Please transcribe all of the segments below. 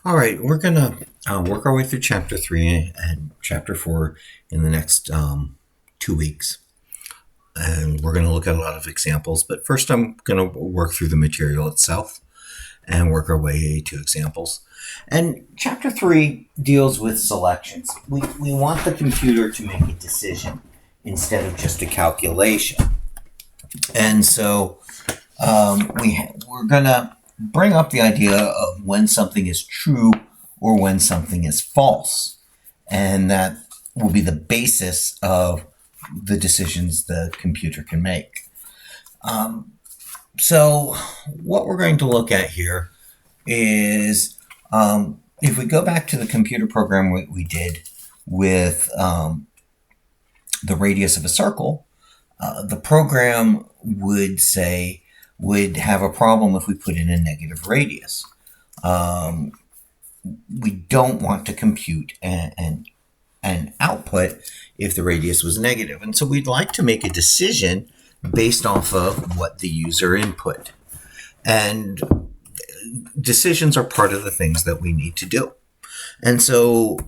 All right, we're going to work our way through Chapter 3 and Chapter 4 in the next 2 weeks. And we're going to look at a lot of examples, but first I'm going to work through the material itself and work our way to examples. And Chapter 3 deals with selections. We want the computer to make a decision instead of just a calculation. And so we're going to bring up the idea of when something is true or when something is false. And that will be the basis of the decisions the computer can make. So what we're going to look at here is if we go back to the computer program we did with the radius of a circle, the program would have a problem if we put in a negative radius. We don't want to compute an output if the radius was negative. And so we'd like to make a decision based off of what the user input. And decisions are part of the things that we need to do. And so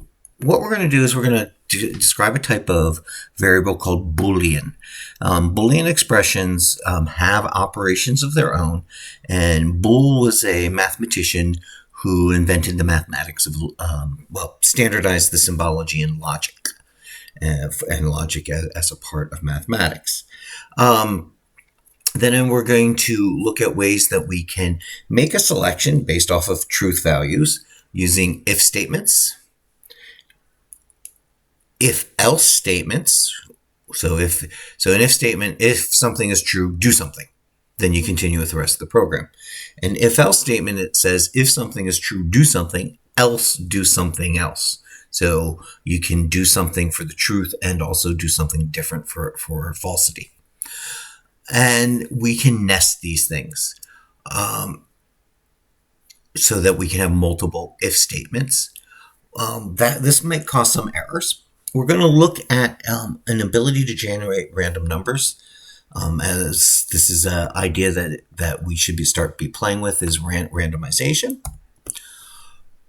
what we're going to do is we're going to describe a type of variable called Boolean. Boolean expressions have operations of their own, and Boole was a mathematician who invented the mathematics of, standardized the symbology and logic, and logic as a part of mathematics. Then we're going to look at ways that we can make a selection based off of truth values using if statements, if-else statements. So an if statement, if something is true, do something. Then you continue with the rest of the program. An if-else statement, it says if something is true, do something, else do something else. So you can do something for the truth and also do something different for falsity. And we can nest these things so that we can have multiple if statements. This might cause some errors. We're going to look at an ability to generate random numbers, as this is an idea that we should be playing with is randomization.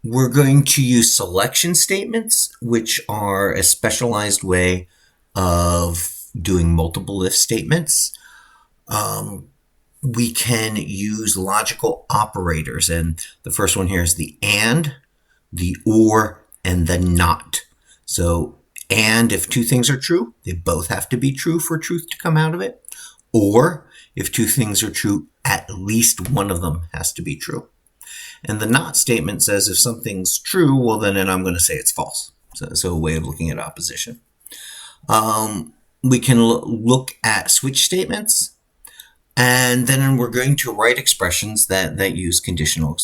We're going to use selection statements, which are a specialized way of doing multiple if statements. We can use logical operators, and the first one here is the and, the or, and the not. So, and if two things are true, they both have to be true for truth to come out of it. Or if two things are true, at least one of them has to be true. And the not statement says if something's true, well, then I'm going to say it's false. So a way of looking at opposition. We can look at switch statements. And then we're going to write expressions that use conditional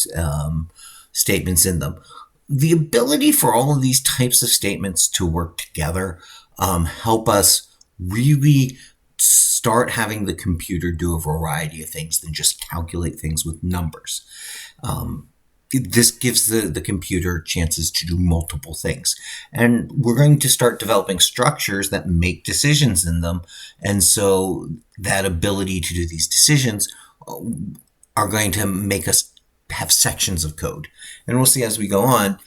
statements in them. The ability for all of these types of statements to work together help us really start having the computer do a variety of things than just calculate things with numbers. This gives the computer chances to do multiple things. And we're going to start developing structures that make decisions in them. And so that ability to do these decisions are going to make us have sections of code. And we'll see as we go on,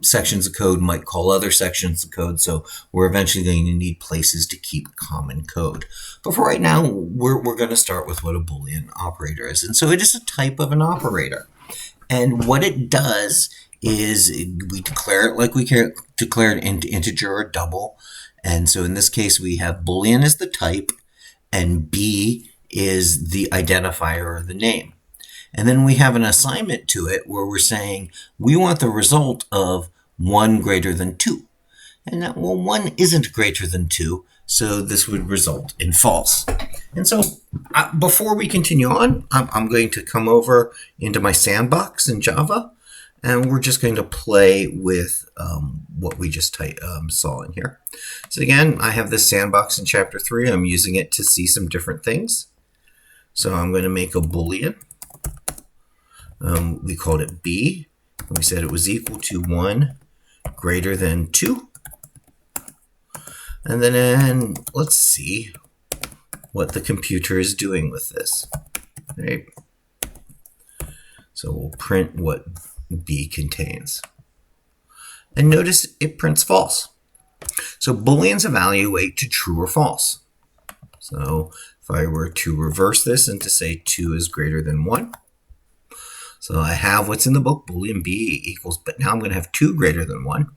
sections of code might call other sections of code. So we're eventually going to need places to keep common code. But for right now, we're going to start with what a Boolean operator is. And so it is a type of an operator. And what it does is we declare it like we declare an integer or double. And so in this case, we have Boolean as the type and B is the identifier or the name. And then we have an assignment to it where we're saying we want the result of 1 greater than 2. And that, well, 1 isn't greater than 2, so this would result in false. And so before we continue on, I'm going to come over into my sandbox in Java, and we're just going to play with what we just saw in here. So again, I have this sandbox in Chapter 3. I'm using it to see some different things. So I'm going to make a Boolean. We called it B, and we said it was equal to 1 greater than 2. And then let's see what the computer is doing with this. Right? So we'll print what B contains. And notice it prints false. So Booleans evaluate to true or false. So if I were to reverse this and to say 2 is greater than 1, so I have what's in the book, Boolean B equals, but now I'm going to have 2 greater than 1,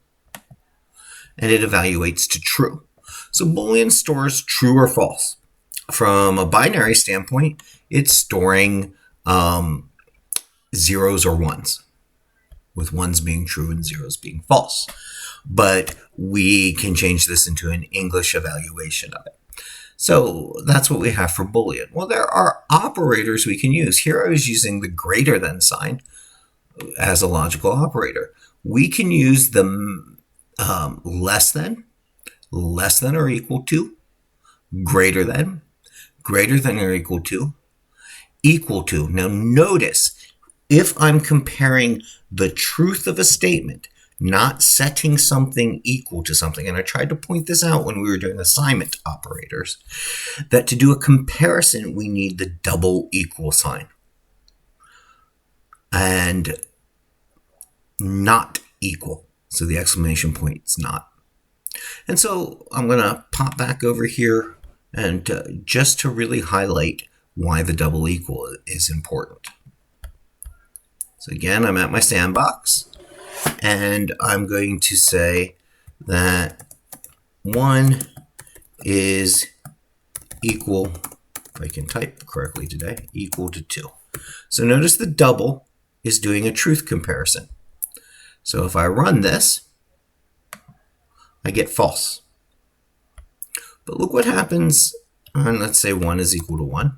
and it evaluates to true. So Boolean stores true or false. From a binary standpoint, it's storing zeros or ones, with ones being true and zeros being false. But we can change this into an English evaluation of it. So that's what we have for Boolean. Well, there are operators we can use. Here I was using the greater than sign as a logical operator. We can use the less than or equal to, greater than or equal to, equal to. Now notice, if I'm comparing the truth of a statement, not setting something equal to something, and I tried to point this out when we were doing assignment operators, that to do a comparison, we need the double equal sign. And not equal. So the exclamation point is not. And so I'm going to pop back over here and just to really highlight why the double equal is important. So again, I'm at my sandbox, and I'm going to say that 1 is equal, if I can type correctly today, equal to 2. So notice the double is doing a truth comparison. So if I run this, I get false. But look what happens, and let's say 1 is equal to 1.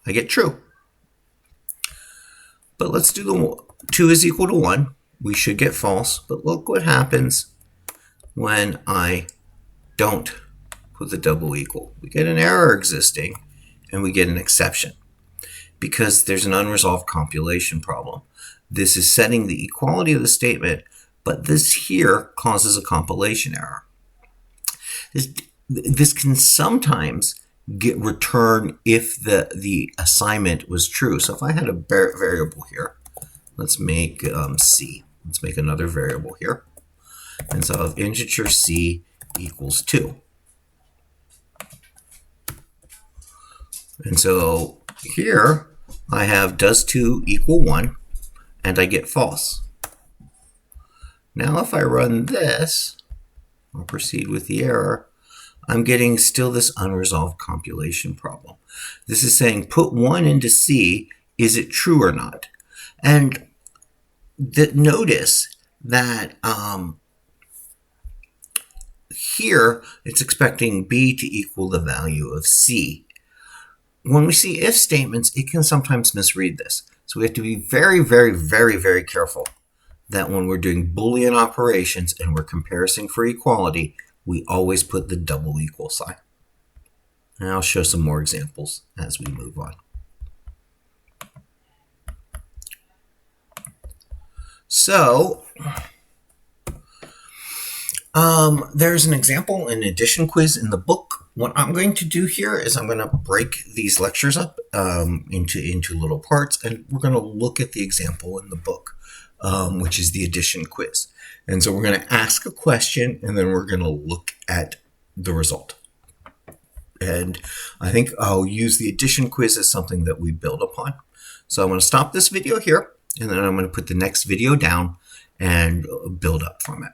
I get true. But let's do the 2 is equal to 1. We should get false. But look what happens when I don't put the double equal. We get an error existing, and we get an exception because there's an unresolved compilation problem. This is setting the equality of the statement, but this here causes a compilation error. This can sometimes get return if the assignment was true. So if I had a variable here, let's make c. Let's make another variable here. And so if integer c equals 2. And so here I have does 2 equal 1, and I get false. Now if I run this, I'll proceed with the error, I'm getting still this unresolved compilation problem. This is saying put 1 into C, is it true or not? And notice that here it's expecting B to equal the value of C. When we see if statements, it can sometimes misread this. So we have to be very, very, very, very careful that when we're doing Boolean operations and we're comparing for equality, we always put the double equal sign. And I'll show some more examples as we move on. So there's an example, an addition quiz in the book. What I'm going to do here is I'm going to break these lectures up into little parts, and we're going to look at the example in the book, which is the addition quiz. And so we're going to ask a question, and then we're going to look at the result. And I think I'll use the addition quiz as something that we build upon. So I'm going to stop this video here, and then I'm going to put the next video down and build up from it.